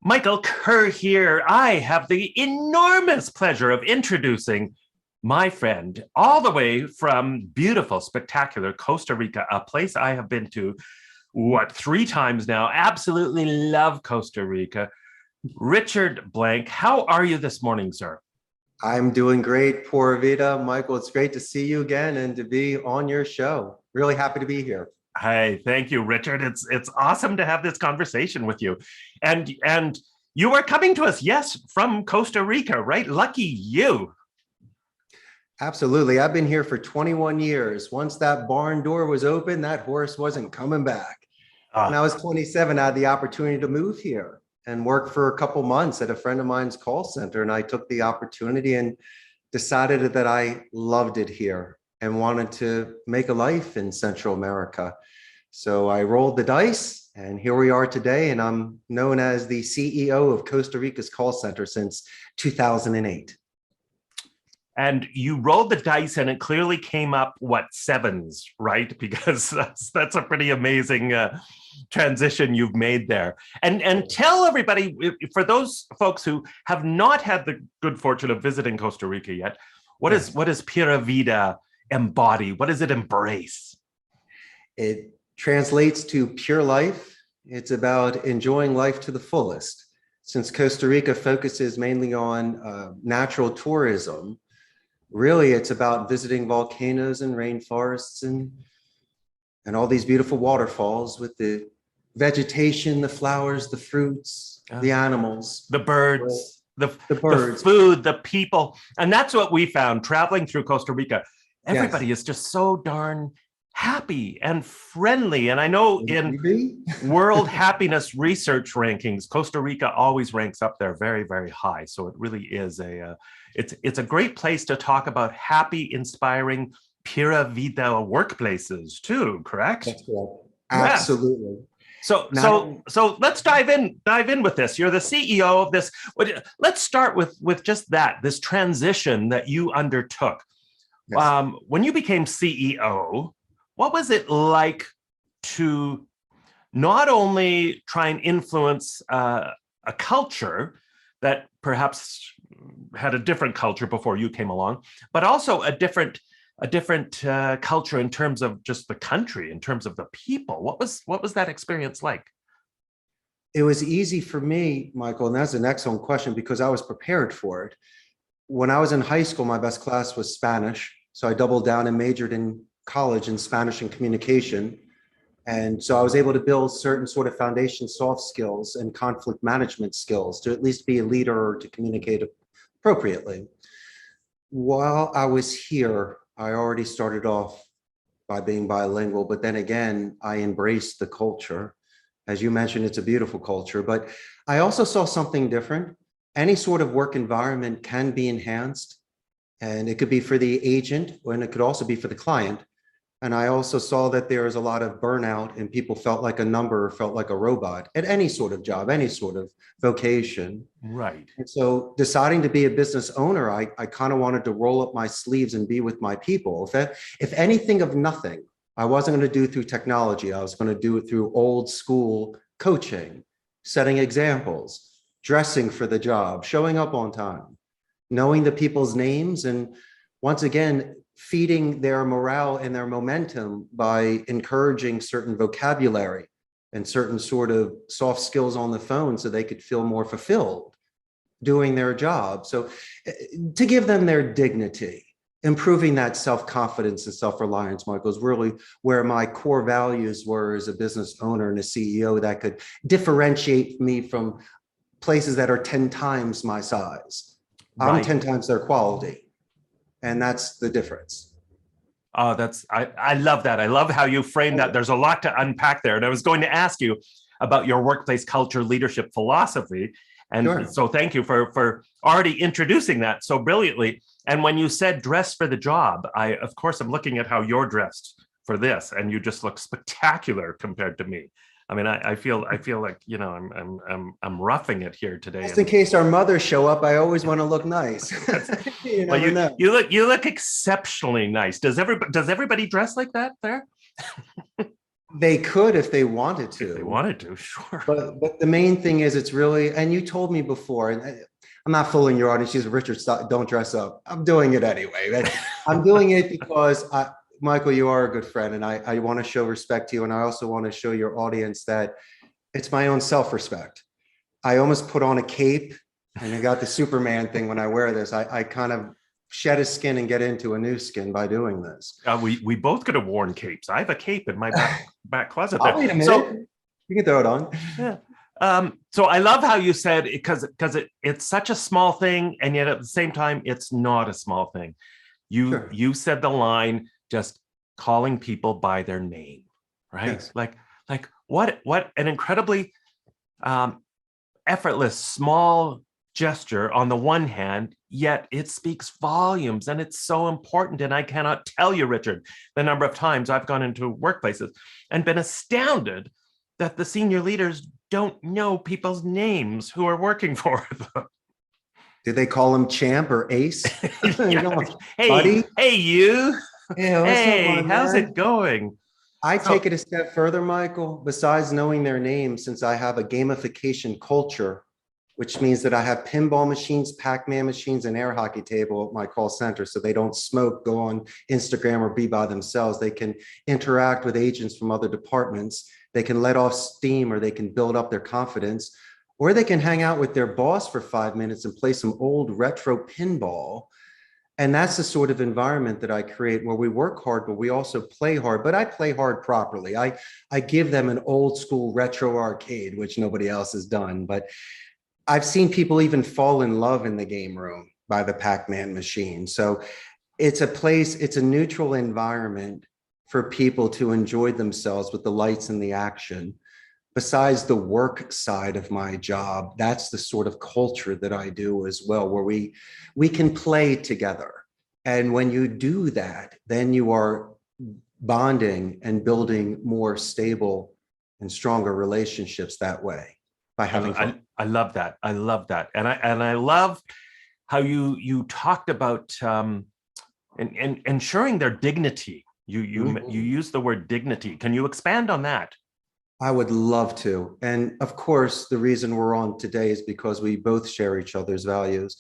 Michael Kerr here. I have the enormous pleasure of introducing my friend all the way from beautiful, spectacular Costa Rica, a place I have been to, three times now. Absolutely love Costa Rica. Richard Blank, how are you this morning, sir? I'm doing great, Pura Vida. Michael, it's great to see you again and to be on your show. Really happy to be here. Hi, thank you, Richard. It's awesome to have this conversation with you. And you are coming to us, yes, from Costa Rica, right? Lucky you. Absolutely. I've been here for 21 years. Once that barn door was open, that horse wasn't coming back. When I Uh, was 27, I had the opportunity to move here and work for a couple months at a friend of mine's call center. And I took the opportunity and decided that I loved it here and wanted to make a life in Central America. So I rolled the dice and here we are today. And I'm known as the CEO of Costa Rica's call center since 2008. and you rolled the dice and it clearly came up sevens, right? Because that's a pretty amazing transition you've made there. And tell everybody, for those folks who have not had the good fortune of visiting Costa Rica yet, what is Pura Vida embody? What does it embrace? It translates to pure life. It's about enjoying life to the fullest. Since Costa Rica focuses mainly on natural tourism, really it's about visiting volcanoes and rainforests and all these beautiful waterfalls with the vegetation, the flowers, the fruits, the animals, the birds, the the birds. food, the people. And that's what we found traveling through Costa Rica. Yes. Everybody is just so darn happy and friendly. And I know in world happiness research rankings, Costa Rica always ranks up there very, very high. So it really is it's a great place to talk about happy, inspiring, pura vida workplaces too, correct? That's correct. Yes. Absolutely. So let's dive in with this. You're the CEO of this. Let's start with just this transition that you undertook. Yes. When you became CEO, what was it like to not only try and influence a culture that perhaps had a different culture before you came along, but also a different culture in terms of just the country, in terms of the people? What was that experience like? It was easy for me, Michael, and that's an excellent question because I was prepared for it. When I was in high school, my best class was Spanish. So I doubled down and majored in college in Spanish and communication. And so I was able to build certain sort of foundation soft skills and conflict management skills to at least be a leader or to communicate appropriately. While I was here, I already started off by being bilingual, but then again, I embraced the culture. As you mentioned, it's a beautiful culture, but I also saw something different. Any sort of work environment can be enhanced, and it could be for the agent, and it could also be for the client. And I also saw that there is a lot of burnout and people felt like a number, felt like a robot at any sort of job, any sort of vocation. Right. And so deciding to be a business owner, I kind of wanted to roll up my sleeves and be with my people. If anything of nothing, I wasn't going to do it through technology. I was going to do it through old school coaching, setting examples, dressing for the job, showing up on time, knowing the people's names, and once again, feeding their morale and their momentum by encouraging certain vocabulary and certain sort of soft skills on the phone so they could feel more fulfilled doing their job. So to give them their dignity, improving that self-confidence and self-reliance, Michael, is really where my core values were as a business owner and a CEO that could differentiate me from places that are 10 times my size. Right. I'm 10 times their quality. And that's the difference. Oh, I love that. I love how you frame that. There's a lot to unpack there. And I was going to ask you about your workplace culture leadership philosophy. And sure. So thank you for already introducing that so brilliantly. And when you said dress for the job, of course, I'm looking at how you're dressed for this, and you just look spectacular compared to me. I mean, I feel like, I'm roughing it here today. Just in case our mothers show up, I always want to look nice. you look exceptionally nice. Does everybody dress like that there? They could if they wanted to. If they wanted to, sure. But the main thing is it's really, and you told me before, and I'm not fooling your audience. She's Richard, don't dress up. I'm doing it anyway. I'm doing it because Michael, you are a good friend, and I want to show respect to you. And I also want to show your audience that it's my own self-respect. I almost put on a cape, and I got the Superman thing when I wear this. I kind of shed a skin and get into a new skin by doing this. We both could have worn capes. I have a cape in my back closet There. Wait a minute. So, you can throw it on. Yeah. So I love how you said because it's such a small thing, and yet at the same time, it's not a small thing. You said the line, just calling people by their name, right? Yes. Like what an incredibly effortless, small gesture on the one hand, yet it speaks volumes, and it's so important. And I cannot tell you, Richard, the number of times I've gone into workplaces and been astounded that the senior leaders don't know people's names who are working for them. Do they call him champ or ace? Yeah. Hey, buddy. Hey, you. Yeah, hey, how's it going? I take it a step further, Michael. Besides knowing their names, since I have a gamification culture, which means that I have pinball machines, Pac-Man machines, and air hockey table at my call center, so they don't smoke, go on Instagram, or be by themselves. They can interact with agents from other departments. They can let off steam, or they can build up their confidence, or they can hang out with their boss for 5 minutes and play some old retro pinball. And that's the sort of environment that I create, where we work hard, but we also play hard. But I play hard properly. I give them an old school retro arcade, which nobody else has done. But I've seen people even fall in love in the game room by the Pac-Man machine. So it's a place, it's a neutral environment for people to enjoy themselves with the lights and the action. Besides the work side of my job, that's the sort of culture that I do as well, where we can play together. And when you do that, then you are bonding and building more stable and stronger relationships that way by having fun. I love that. I love that. And I love how you talked about ensuring their dignity. You use the word dignity. Can you expand on that? I would love to. And of course, the reason we're on today is because we both share each other's values.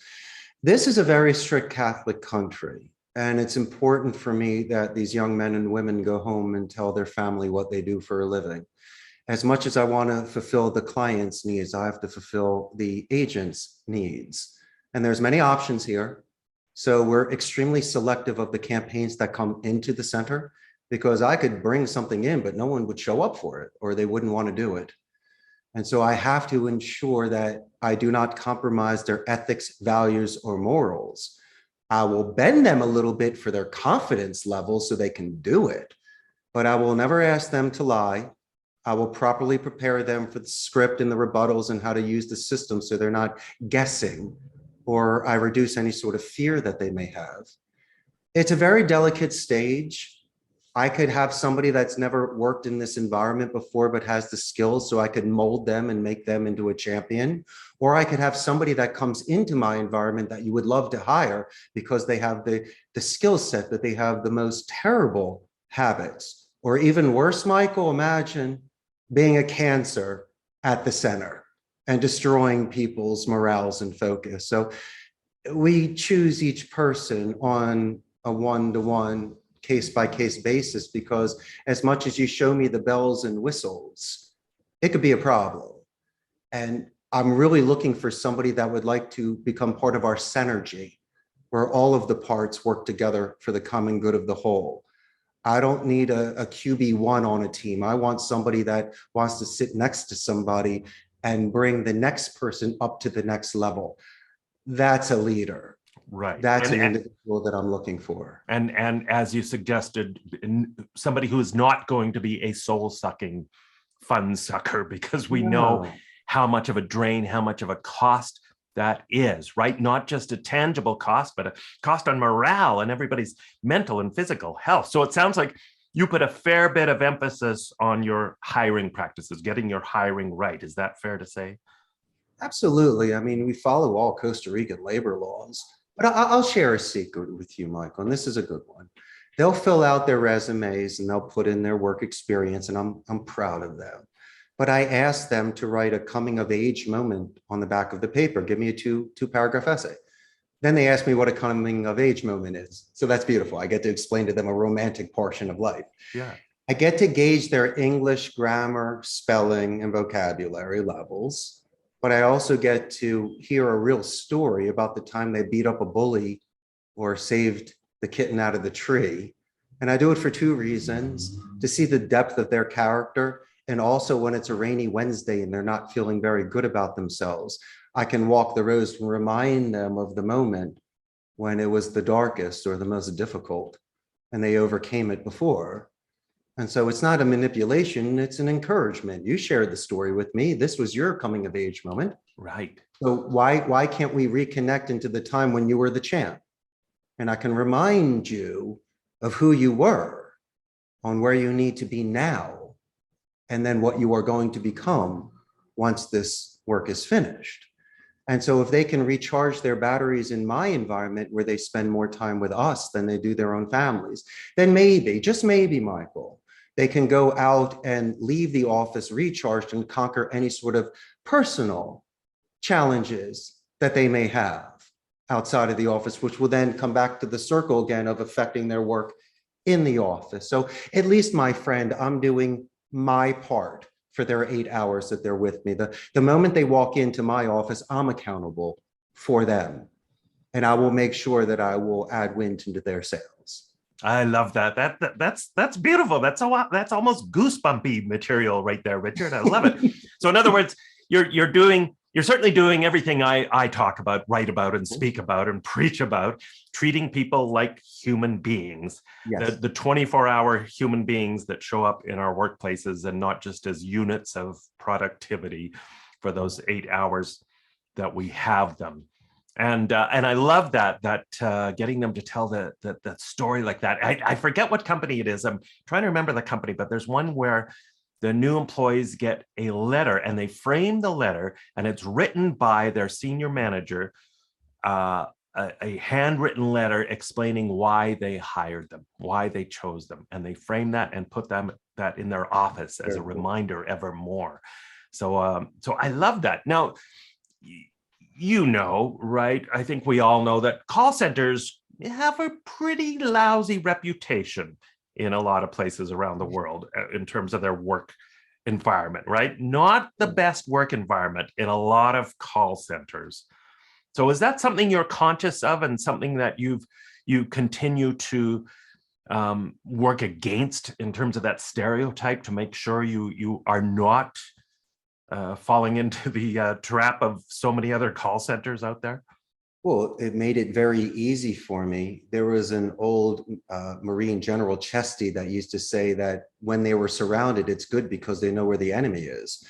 This is a very strict Catholic country. And it's important for me that these young men and women go home and tell their family what they do for a living. As much as I want to fulfill the client's needs, I have to fulfill the agent's needs. And there's many options here. So we're extremely selective of the campaigns that come into the center, because I could bring something in, but no one would show up for it, or they wouldn't want to do it. And so I have to ensure that I do not compromise their ethics, values, or morals. I will bend them a little bit for their confidence level so they can do it, but I will never ask them to lie. I will properly prepare them for the script and the rebuttals and how to use the system so they're not guessing, or I reduce any sort of fear that they may have. It's a very delicate stage. I could have somebody that's never worked in this environment before, but has the skills, so I could mold them and make them into a champion. Or I could have somebody that comes into my environment that you would love to hire because they have the skill set, but they have the most terrible habits. Or even worse, Michael, imagine being a cancer at the center and destroying people's morals and focus. So we choose each person on a one-to-one, case-by-case basis, because as much as you show me the bells and whistles, it could be a problem. And I'm really looking for somebody that would like to become part of our synergy, where all of the parts work together for the common good of the whole. I don't need a QB1 on a team. I want somebody that wants to sit next to somebody and bring the next person up to the next level. That's a leader. Right. That's an individual that I'm looking for. And as you suggested, somebody who is not going to be a soul-sucking fun sucker, because we know how much of a drain, how much of a cost that is, right? Not just a tangible cost, but a cost on morale and everybody's mental and physical health. So it sounds like you put a fair bit of emphasis on your hiring practices, getting your hiring right. Is that fair to say? Absolutely. I mean, we follow all Costa Rican labor laws. But I'll share a secret with you, Michael, and this is a good one. They'll fill out their resumes and they'll put in their work experience, and I'm proud of them. But I asked them to write a coming of age moment on the back of the paper. Give me a two paragraph essay. Then they asked me what a coming of age moment is. So that's beautiful. I get to explain to them a romantic portion of life. Yeah. I get to gauge their English, grammar, spelling, and vocabulary levels. But I also get to hear a real story about the time they beat up a bully or saved the kitten out of the tree. And I do it for two reasons: to see the depth of their character, and also when it's a rainy Wednesday and they're not feeling very good about themselves, I can walk the roads and remind them of the moment when it was the darkest or the most difficult and they overcame it before. And so it's not a manipulation, it's an encouragement. You shared the story with me. This was your coming of age moment. Right. So why can't we reconnect into the time when you were the champ? And I can remind you of who you were, on where you need to be now, and then what you are going to become once this work is finished. And so if they can recharge their batteries in my environment where they spend more time with us than they do their own families, then maybe, just maybe, Michael, they can go out and leave the office recharged and conquer any sort of personal challenges that they may have outside of the office, which will then come back to the circle again of affecting their work in the office. So at least, my friend, I'm doing my part for their 8 hours that they're with me. The moment they walk into my office, I'm accountable for them. And I will make sure that I will add wind into their sails. I love that. That's beautiful. That's almost goosebumpy material right there, Richard. I love it. So in other words, you're certainly doing everything I talk about, write about, and speak about, and preach about, treating people like human beings, Yes. the 24-hour human beings that show up in our workplaces, and not just as units of productivity for those 8 hours that we have them. And I love that getting them to tell that story like that. I forget what company it is. I'm trying to remember the company, but there's one where the new employees get a letter, and they frame the letter, and it's written by their senior manager, a handwritten letter explaining why they hired them, why they chose them, and they frame that and put that in their office as a reminder evermore. So I love that. Now, right? I think we all know that call centers have a pretty lousy reputation in a lot of places around the world in terms of their work environment, right? Not the best work environment in a lot of call centers. So is that something you're conscious of, and something that you continue to work against in terms of that stereotype, to make sure you are not falling into the trap of so many other call centers out there? Well, it made it very easy for me. There was an old Marine General Chesty that used to say that when they were surrounded, it's good because they know where the enemy is.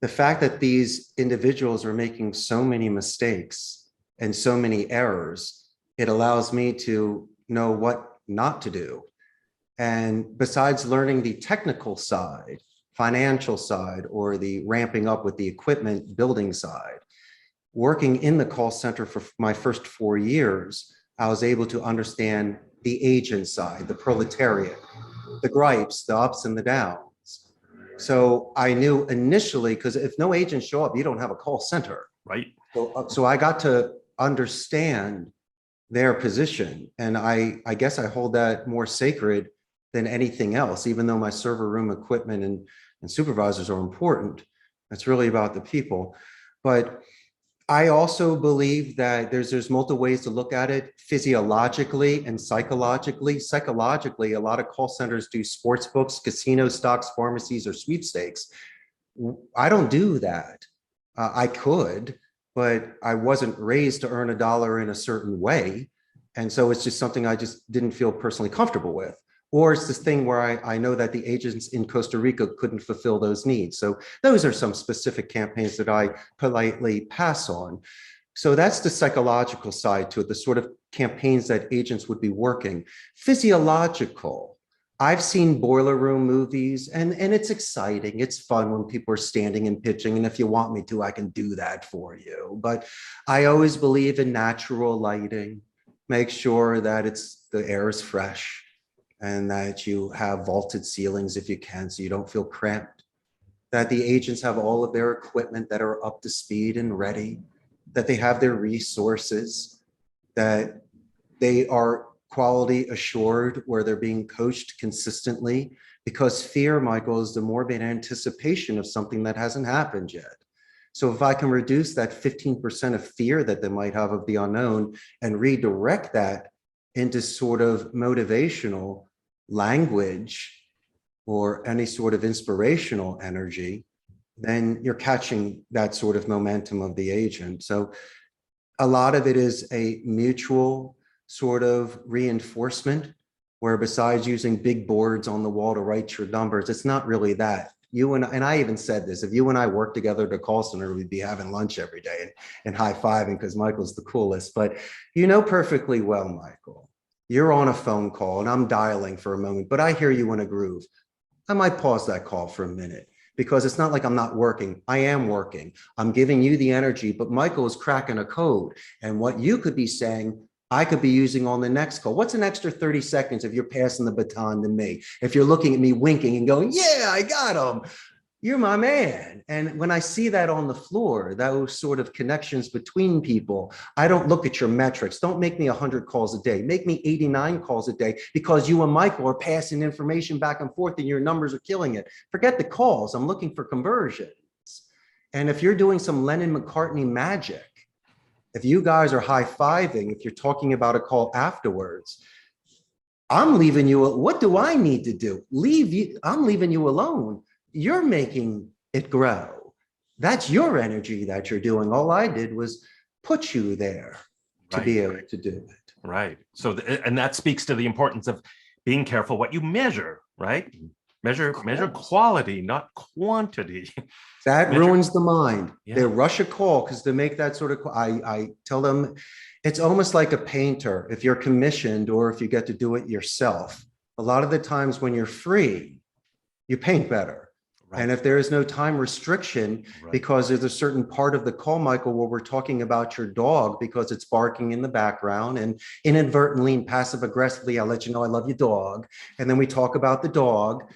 The fact that these individuals are making so many mistakes and so many errors, it allows me to know what not to do. And besides learning the technical side, financial side, or the ramping up with the equipment building side, working in the call center for my first 4 years, I was able to understand the agent side, the proletariat, the gripes, the ups and the downs. So I knew initially, because if no agents show up, you don't have a call center. Right. So I got to understand their position. And I guess I hold that more sacred than anything else, even though my server room equipment and supervisors are important. It's really about the people. But I also believe that there's multiple ways to look at it, physiologically and psychologically. Psychologically, a lot of call centers do sports books, casino stocks, pharmacies, or sweepstakes. I don't do that. I could, but I wasn't raised to earn a dollar in a certain way. And so it's just something I just didn't feel personally comfortable with. Or it's this thing where I know that the agents in Costa Rica couldn't fulfill those needs. So those are some specific campaigns that I politely pass on. So that's the psychological side to it, the sort of campaigns that agents would be working. Physiological. I've seen boiler room movies, and it's exciting. It's fun when people are standing and pitching. And if you want me to, I can do that for you. But I always believe in natural lighting. Make sure that the air is fresh. and that you have vaulted ceilings if you can, so you don't feel cramped, that the agents have all of their equipment that are up to speed and ready, that they have their resources, that they are quality assured, where they're being coached consistently, because fear, Michael, is the morbid anticipation of something that hasn't happened yet. So if I can reduce that 15% of fear that they might have of the unknown and redirect that into sort of motivational language or any sort of inspirational energy, then you're catching that sort of momentum of the agent. So a lot of it is a mutual sort of reinforcement, where besides using big boards on the wall to write your numbers, it's not really that. You and I even said this, if you and I worked together at a call center, we'd be having lunch every day and high-fiving because Michael's the coolest. But you know perfectly well, Michael, you're on a phone call and I'm dialing for a moment, but I hear you in a groove. I might pause that call for a minute, because it's not like I'm not working. I am working. I'm giving you the energy, but Michael is cracking a code. And what you could be saying, I could be using on the next call. What's an extra 30 seconds if you're passing the baton to me? If you're looking at me winking and going, yeah, I got him. You're my man. And when I see that on the floor, those sort of connections between people, I don't look at your metrics. Don't make me 100 calls a day. Make me 89 calls a day, because you and Michael are passing information back and forth and your numbers are killing it. Forget the calls. I'm looking for conversions. And if you're doing some Lennon-McCartney magic, if you guys are high-fiving, if you're talking about a call afterwards, I'm leaving you. What do I need to do? Leave you. I'm leaving you alone. You're making it grow. That's your energy that you're doing. All I did was put you there to be able to do it. Right. So, and that speaks to the importance of being careful what you measure, right? Measure quality, not quantity. That ruins the mind. Yeah. They rush a call because they make that sort of, I tell them, it's almost like a painter. If you're commissioned or if you get to do it yourself, a lot of the times when you're free, you paint better. Right. And if there is no time restriction, because there's a certain part of the call, Michael, where we're talking about your dog because it's barking in the background, and inadvertently and passive aggressively, I'll let you know I love your dog. And then we talk about the dog.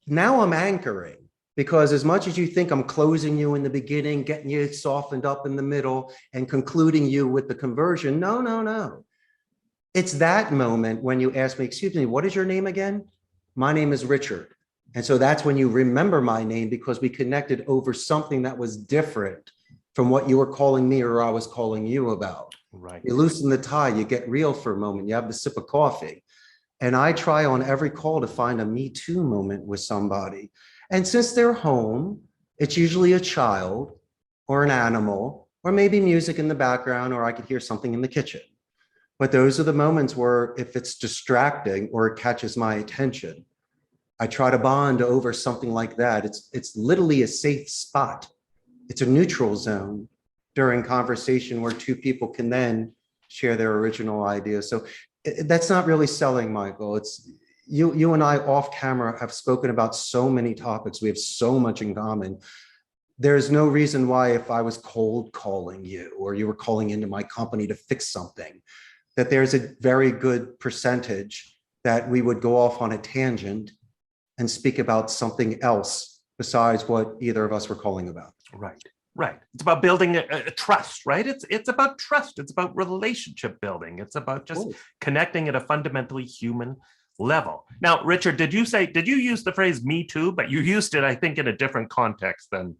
Now I'm anchoring, because as much as you think I'm closing you in the beginning, getting you softened up in the middle and concluding you with the conversion. No, no, no. It's that moment when you ask me, excuse me, what is your name again? My name is Richard. And so that's when you remember my name, because we connected over something that was different from what you were calling me or I was calling you about. Right. You loosen the tie, you get real for a moment, you have the sip of coffee. And I try on every call to find a Me Too moment with somebody. And since they're home, it's usually a child or an animal, or maybe music in the background, or I could hear something in the kitchen. But those are the moments where if it's distracting or it catches my attention, I try to bond over something like that. It's literally a safe spot. It's a neutral zone during conversation where two people can then share their original ideas. So that's not really selling, Michael. It's you and I off camera have spoken about so many topics. We have so much in common. There's no reason why, if I was cold calling you or you were calling into my company to fix something, that there's a very good percentage that we would go off on a tangent and speak about something else besides what either of us were calling about. Right. Right. It's about building a trust, right? It's about trust. It's about relationship building. It's about just connecting at a fundamentally human level. Now, Richard, did you use the phrase Me Too, but you used it, I think, in a different context than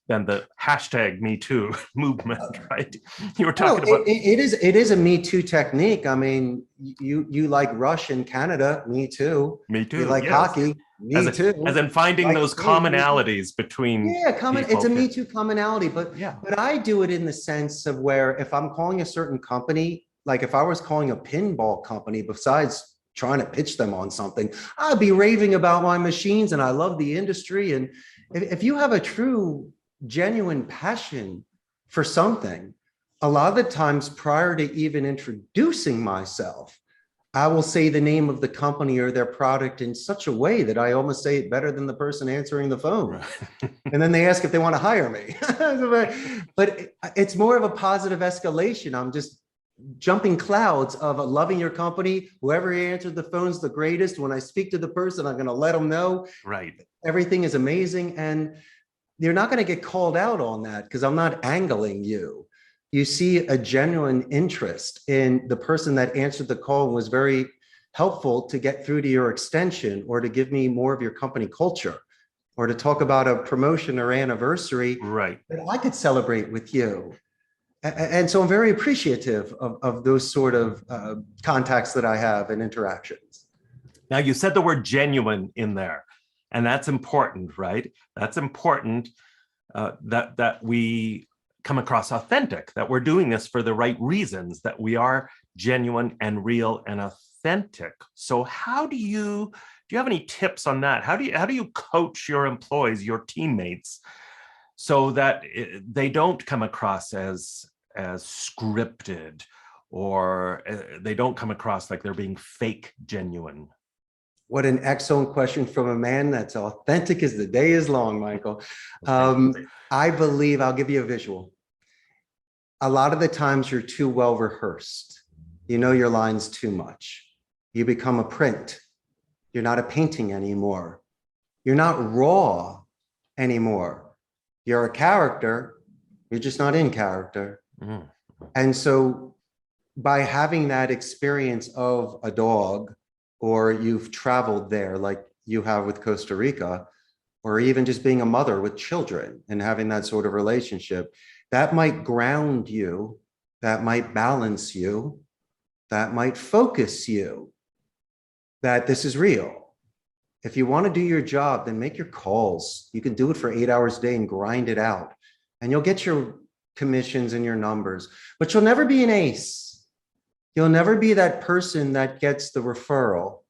the hashtag Me Too movement, right? You were talking about it is a Me Too technique. I mean, you like Rush in Canada, Me Too. Me too. You like hockey. Me too. As in finding those commonalities between people. It's a Me Too commonality, but I do it in the sense of where if I'm calling a certain company, like if I was calling a pinball company, besides trying to pitch them on something, I'd be raving about my machines and I love the industry. And if you have a true, genuine passion for something, a lot of the times prior to even introducing myself, I will say the name of the company or their product in such a way that I almost say it better than the person answering the phone. Right. And then they ask if they want to hire me. But it's more of a positive escalation. I'm just jumping clouds of loving your company. Whoever answered the phone's the greatest. When I speak to the person, I'm going to let them know everything is amazing. And you're not going to get called out on that because I'm not angling you. You see a genuine interest in the person that answered the call and was very helpful to get through to your extension, or to give me more of your company culture, or to talk about a promotion or anniversary that I could celebrate with you. And so I'm very appreciative of those sort of contacts that I have and interactions. Now, you said the word genuine in there, and that's important, right? That's important, that we come across authentic, that we're doing this for the right reasons, that we are genuine and real and authentic. So how do you have any tips on that? How do you coach your employees, your teammates, so that they don't come across as scripted, or they don't come across like they're being fake genuine? What an excellent question from a man that's authentic as the day is long, Michael. I believe, I'll give you a visual. A lot of the times you're too well rehearsed. You know your lines too much. You become a print. You're not a painting anymore. You're not raw anymore. You're a character. You're just not in character. Mm. And so by having that experience of a dog, or you've traveled there like you have with Costa Rica, or even just being a mother with children and having that sort of relationship, that might ground you, that might balance you, that might focus you, that this is real. If you want to do your job, then make your calls. You can do it for 8 hours a day and grind it out, and you'll get your commissions and your numbers, but you'll never be an ace. You'll never be that person that gets the referral.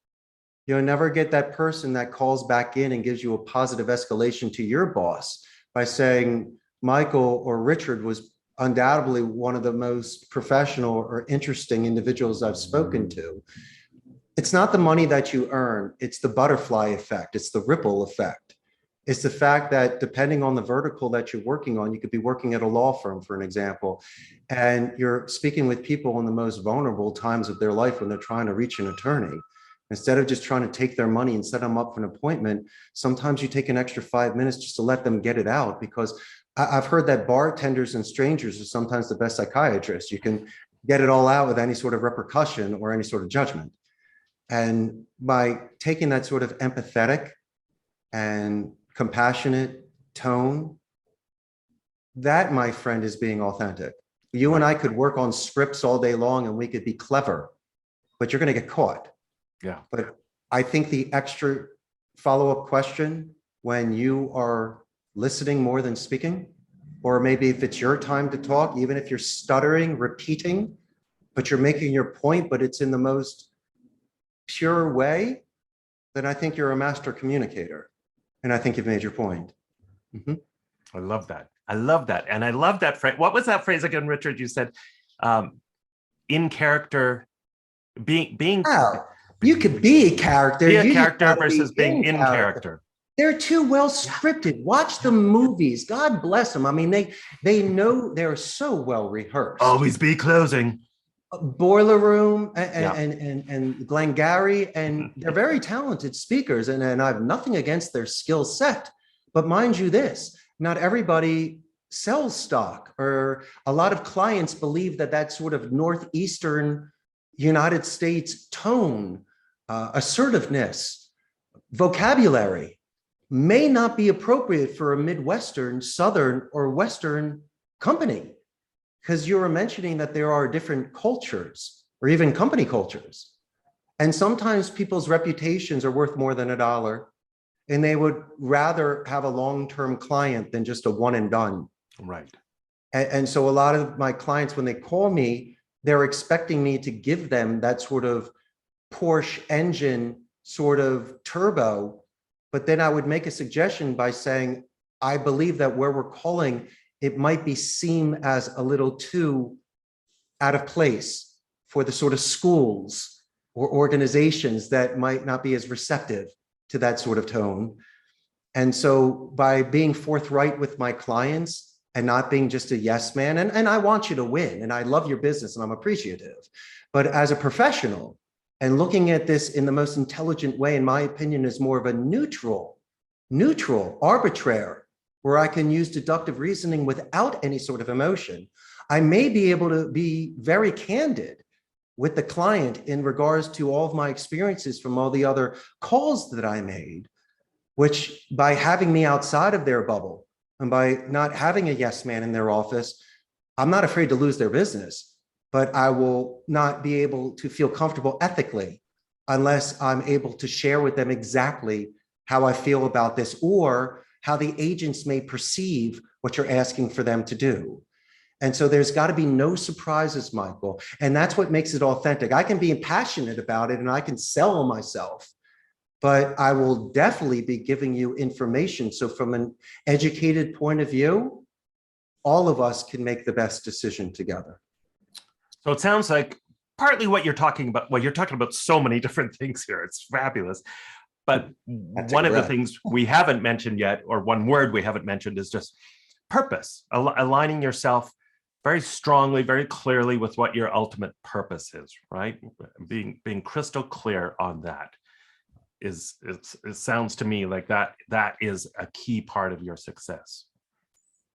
You'll never get that person that calls back in and gives you a positive escalation to your boss by saying, Michael or Richard was undoubtedly one of the most professional or interesting individuals I've spoken to. It's not the money that you earn. It's the butterfly effect. It's the ripple effect. It's the fact that depending on the vertical that you're working on, you could be working at a law firm, for an example, and you're speaking with people in the most vulnerable times of their life when they're trying to reach an attorney. Instead of just trying to take their money and set them up for an appointment, sometimes you take an extra 5 minutes just to let them get it out, because I've heard that bartenders and strangers are sometimes the best psychiatrists. You can get it all out with any sort of repercussion or any sort of judgment. And by taking that sort of empathetic and compassionate tone, that, my friend, is being authentic. You and I could work on scripts all day long and we could be clever, but you're going to get caught. Yeah. But I think the extra follow-up question when you are listening more than speaking, or maybe if it's your time to talk, even if you're stuttering, repeating, but you're making your point, but it's in the most pure way, then I think you're a master communicator. And I think you've made your point. Mm-hmm. I love that. I love that. And I love that phrase. What was that phrase again, Richard? You said, in character, being. Oh, you could be a character. Be a character versus being in character. They're too well scripted. Watch the movies. God bless them. I mean, they know, they're so well rehearsed. Always be closing. Boiler Room and Glengarry, and they're very talented speakers, and I have nothing against their skill set. But mind you this, not everybody sells stock, or a lot of clients believe that that sort of Northeastern United States tone, assertiveness, vocabulary may not be appropriate for a Midwestern, Southern, or Western company. Because you were mentioning that there are different cultures, or even company cultures. And sometimes people's reputations are worth more than $1, and they would rather have a long-term client than just a one and done. Right. And so a lot of my clients, when they call me, they're expecting me to give them that sort of Porsche engine sort of turbo. But then I would make a suggestion by saying, I believe that where we're calling, it might be seem as a little too out of place for the sort of schools or organizations that might not be as receptive to that sort of tone. And so by being forthright with my clients and not being just a yes man. And I want you to win, and I love your business and I'm appreciative. But as a professional and looking at this in the most intelligent way, in my opinion, is more of a neutral, arbitrary, where I can use deductive reasoning without any sort of emotion. I may be able to be very candid with the client in regards to all of my experiences from all the other calls that I made, which by having me outside of their bubble and by not having a yes man in their office, I'm not afraid to lose their business, but I will not be able to feel comfortable ethically unless I'm able to share with them exactly how I feel about this or how the agents may perceive what you're asking for them to do. And so there's got to be no surprises, Michael. And that's what makes it authentic. I can be passionate about it and I can sell myself, but I will definitely be giving you information. So from an educated point of view, all of us can make the best decision together. So it sounds like partly what you're talking about, well, you're talking about so many different things here. It's fabulous. But one of the things we haven't mentioned yet, or one word we haven't mentioned, is just purpose, aligning yourself very strongly, very clearly with what your ultimate purpose is, right? Being crystal clear on that it sounds to me like that is a key part of your success.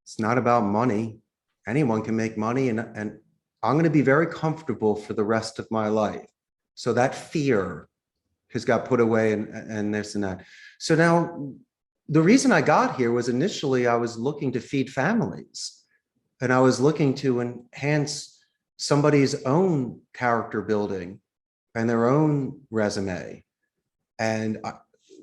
It's not about money. Anyone can make money, and I'm going to be very comfortable for the rest of my life. So that fear has got put away and this and that. So now the reason I got here was initially I was looking to feed families, and I was looking to enhance somebody's own character building and their own resume. And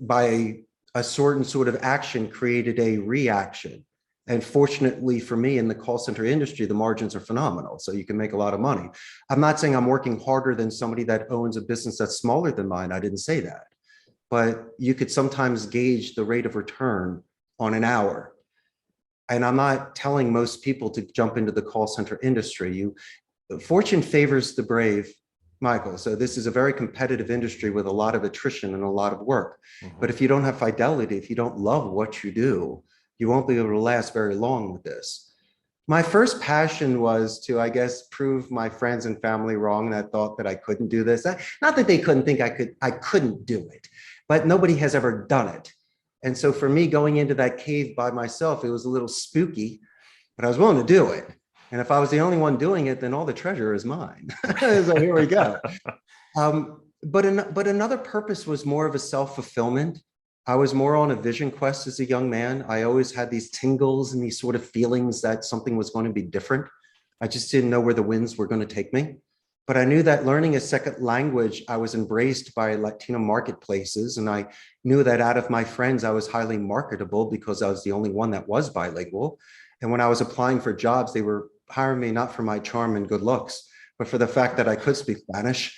by a certain sort of action created a reaction. And fortunately for me, in the call center industry, the margins are phenomenal. So you can make a lot of money. I'm not saying I'm working harder than somebody that owns a business that's smaller than mine. I didn't say that. But you could sometimes gauge the rate of return on an hour. And I'm not telling most people to jump into the call center industry. Fortune favors the brave, Michael. So this is a very competitive industry with a lot of attrition and a lot of work. Mm-hmm. But if you don't have fidelity, if you don't love what you do, you won't be able to last very long with this. My first passion was to, I guess, prove my friends and family wrong that thought that I couldn't do this. Not that they couldn't think I couldn't do it, but nobody has ever done it. And so for me, going into that cave by myself, it was a little spooky, but I was willing to do it. And if I was the only one doing it, then all the treasure is mine. So here we go. But another purpose was more of a self-fulfillment. I was more on a vision quest as a young man. I always had these tingles and these sort of feelings that something was going to be different. I just didn't know where the winds were going to take me. But I knew that learning a second language, I was embraced by Latino marketplaces. And I knew that out of my friends, I was highly marketable because I was the only one that was bilingual. And when I was applying for jobs, they were hiring me not for my charm and good looks, but for the fact that I could speak Spanish.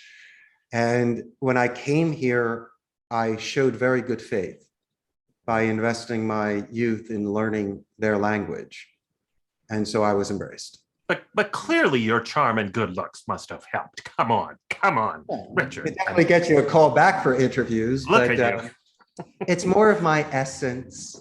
And when I came here, I showed very good faith by investing my youth in learning their language. And so I was embraced. But clearly your charm and good looks must have helped. Come on, Richard. It definitely gets you a call back for interviews. Look at you. It's more of my essence.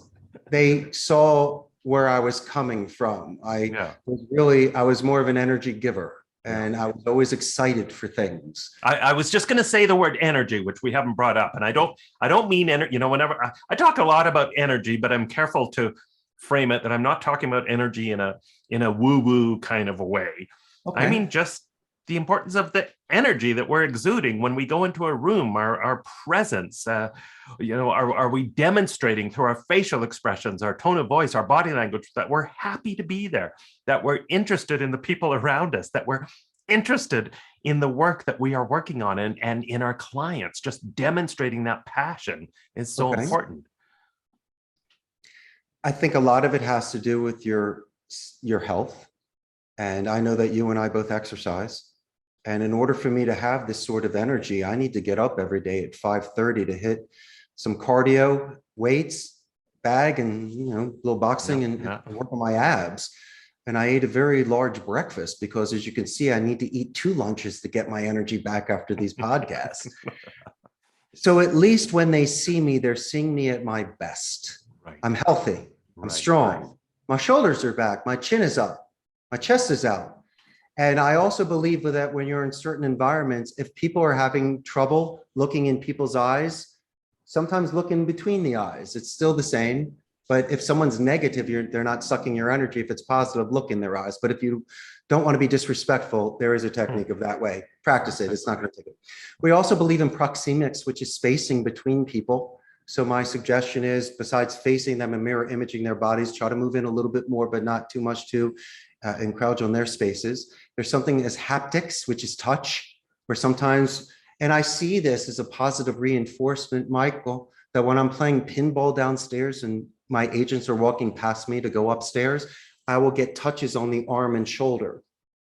They saw where I was coming from. I was more of an energy giver. And I was always excited for things. I was just going to say the word energy, which we haven't brought up. And I don't mean energy, whenever I talk a lot about energy, but I'm careful to frame it that I'm not talking about energy in a woo-woo kind of a way. Okay. I mean, just the importance of the energy that we're exuding when we go into a room, our presence, are we demonstrating through our facial expressions, our tone of voice, our body language, that we're happy to be there, that we're interested in the people around us, that we're interested in the work that we are working on and in our clients. Just demonstrating that passion is so important. I think a lot of it has to do with your health. And I know that you and I both exercise. And in order for me to have this sort of energy, I need to get up every day at 5:30 to hit some cardio, weights, bag, and a little boxing and work on my abs. And I ate a very large breakfast because, as you can see, I need to eat 2 lunches to get my energy back after these podcasts. So at least when they see me, they're seeing me at my best. Right. I'm healthy. I'm strong. My shoulders are back. My chin is up. My chest is out. And I also believe that when you're in certain environments, if people are having trouble looking in people's eyes, sometimes look in between the eyes. It's still the same. But if someone's negative, they're not sucking your energy. If it's positive, look in their eyes. But if you don't want to be disrespectful, there is a technique of that way. Practice it. It's not going to take it. We also believe in proxemics, which is spacing between people. So my suggestion is, besides facing them and mirror imaging their bodies, try to move in a little bit more, but not too much to encroach on their spaces. There's something as haptics, which is touch, where sometimes, and I see this as a positive reinforcement, Michael, that when I'm playing pinball downstairs and my agents are walking past me to go upstairs, I will get touches on the arm and shoulder,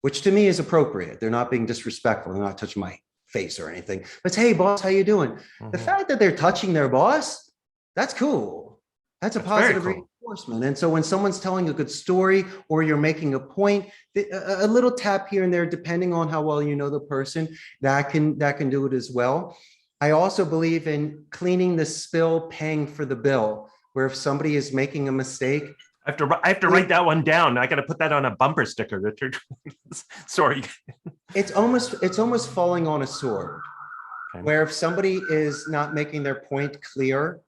which to me is appropriate. They're not being disrespectful. They're not touching my face or anything. But hey, boss, how you doing? Mm-hmm. The fact that they're touching their boss, that's cool. That's a positive reinforcement. And so when someone's telling a good story or you're making a point, a little tap here and there, depending on how well you know the person, that can do it as well. I also believe in cleaning the spill, paying for the bill, where if somebody is making a mistake, I have to write that one down. I got to put that on a bumper sticker, Richard. Sorry. It's almost falling on a sword, okay. Where if somebody is not making their point clear,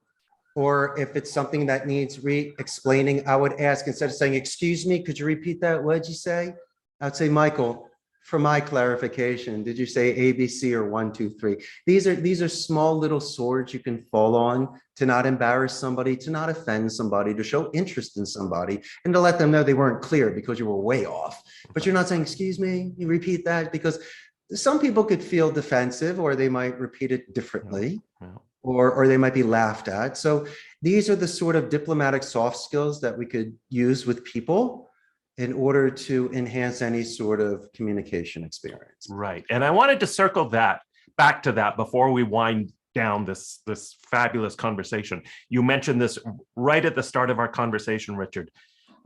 or if it's something that needs re-explaining, I would ask, instead of saying, excuse me, could you repeat that? What did you say? I'd say, Michael, for my clarification, did you say A, B, C, or 1, 2, 3? These are small little swords you can fall on to not embarrass somebody, to not offend somebody, to show interest in somebody, and to let them know they weren't clear because you were way off. But you're not saying, excuse me, you repeat that, because some people could feel defensive, or they might repeat it differently. Or they might be laughed at. So these are the sort of diplomatic soft skills that we could use with people in order to enhance any sort of communication experience. Right. And I wanted to circle back to that before we wind down this fabulous conversation. You mentioned this right at the start of our conversation, Richard,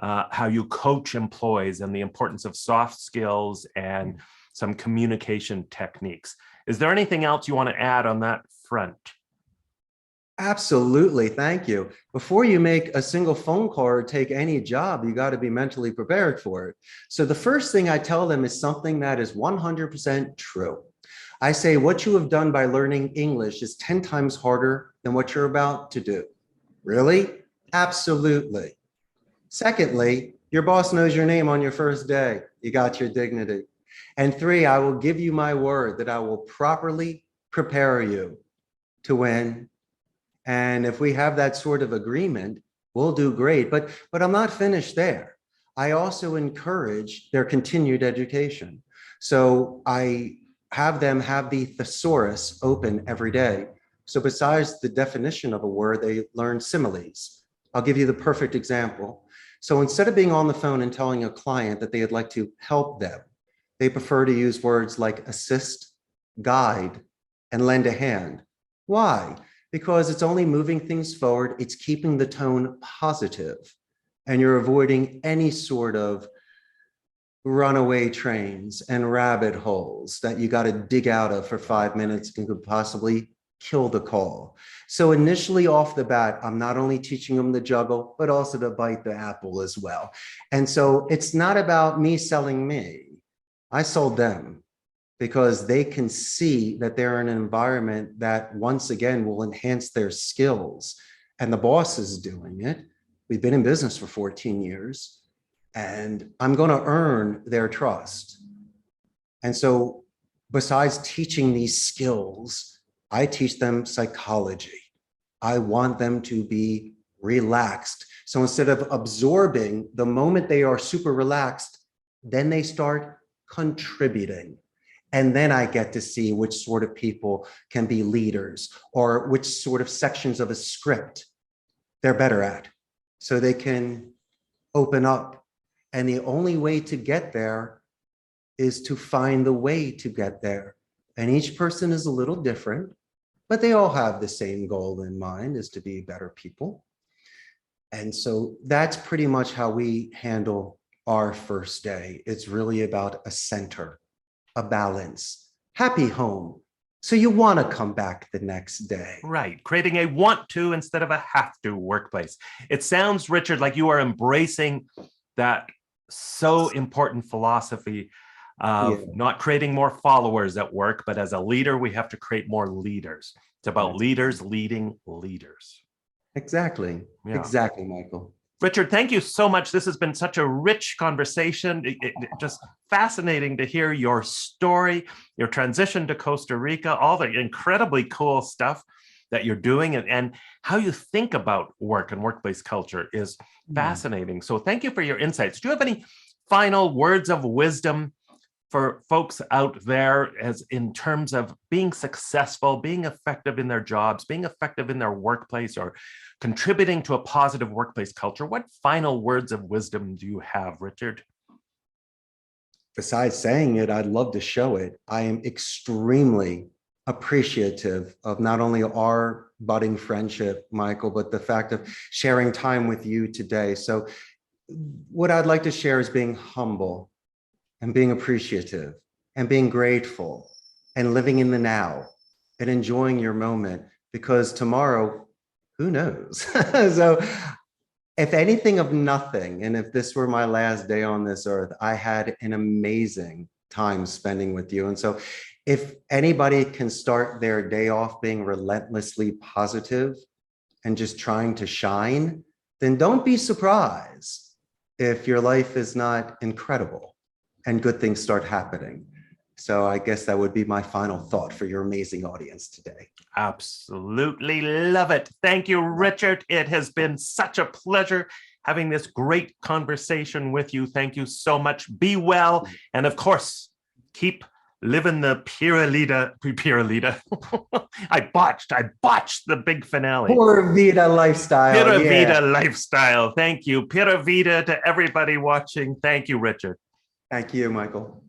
how you coach employees and the importance of soft skills and some communication techniques. Is there anything else you want to add on that front? Absolutely. Thank you. Before you make a single phone call or take any job, you got to be mentally prepared for it. So the first thing I tell them is something that is 100% true. I say what you have done by learning English is 10 times harder than what you're about to do. Really? Absolutely. Secondly, your boss knows your name on your first day. You got your dignity. And 3, I will give you my word that I will properly prepare you to win. And if we have that sort of agreement, we'll do great. But I'm not finished there. I also encourage their continued education. So I have them have the thesaurus open every day. So besides the definition of a word, they learn similes. I'll give you the perfect example. So instead of being on the phone and telling a client that they'd like to help them, they prefer to use words like assist, guide, and lend a hand. Why? Because it's only moving things forward. It's keeping the tone positive, and you're avoiding any sort of runaway trains and rabbit holes that you got to dig out of for 5 minutes and could possibly kill the call. So initially off the bat, I'm not only teaching them to juggle, but also to bite the apple as well. And so it's not about me selling me. I sold them, because they can see that they're in an environment that once again will enhance their skills. And the boss is doing it. We've been in business for 14 years, and I'm going to earn their trust. And so besides teaching these skills, I teach them psychology. I want them to be relaxed. So instead of absorbing, the moment they are super relaxed, then they start contributing. And then I get to see which sort of people can be leaders, or which sort of sections of a script they're better at, so they can open up. And the only way to get there is to find the way to get there. And each person is a little different, but they all have the same goal in mind, is to be better people. And so that's pretty much how we handle our first day. It's really about a center, a balance, happy home, So you want to come back the next day. Right. Creating a want to instead of a have to workplace. It sounds, Richard, like you are embracing that so important philosophy of not creating more followers at work, but as a leader, we have to create more leaders. It's about leaders leading leaders. Exactly. Yeah. Exactly, Michael. Richard, thank you so much. This has been such a rich conversation. Just fascinating to hear your story, your transition to Costa Rica, all the incredibly cool stuff that you're doing, and how you think about work and workplace culture is fascinating. So thank you for your insights. Do you have any final words of wisdom for folks out there as in terms of being successful, being effective in their jobs, being effective in their workplace, or contributing to a positive workplace culture? What final words of wisdom do you have, Richard? Besides saying it, I'd love to show it. I am extremely appreciative of not only our budding friendship, Michael, but the fact of sharing time with you today. So what I'd like to share is being humble and being appreciative and being grateful and living in the now and enjoying your moment, because tomorrow, who knows? So if anything of nothing, and if this were my last day on this earth, I had an amazing time spending with you. And so if anybody can start their day off being relentlessly positive and just trying to shine, then don't be surprised if your life is not incredible and good things start happening. So I guess that would be my final thought for your amazing audience today. Absolutely love it. Thank you, Richard. It has been such a pleasure having this great conversation with you. Thank you so much. Be well. And of course, keep living the Pura Vida. I botched the big finale. Pura Vida lifestyle. Pura Vida lifestyle. Thank you. Pura Vida to everybody watching. Thank you, Richard. Thank you, Michael.